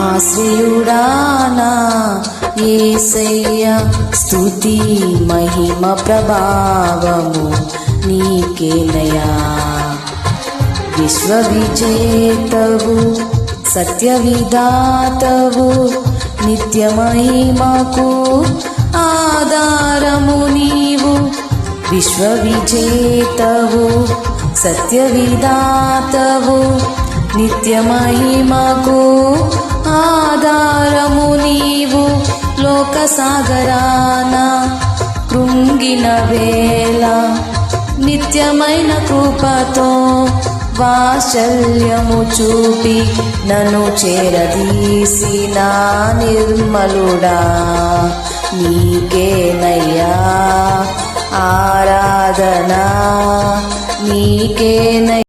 ఆశ్రయుడానా యేసయ్యా స్తుతి మహిమ ప్రభావము నీకేనయా. విశ్వవిజేతవు సత్యవిధాతవు నిత్య మహిమకు ఆధారము నీవు. విశ్వవిజేతవు సత్యవిధాతవు నిత్య మహిమకు ఆధారము నీవు. లోక సాగరాన కృంగిన వేళ నిత్యమైన కృపతో వాత్సల్యము చూపి నన్ను చేరదీసిన నిర్మలుడా నీకేనయ్యా ఆరాధన నీకేనయ్యా.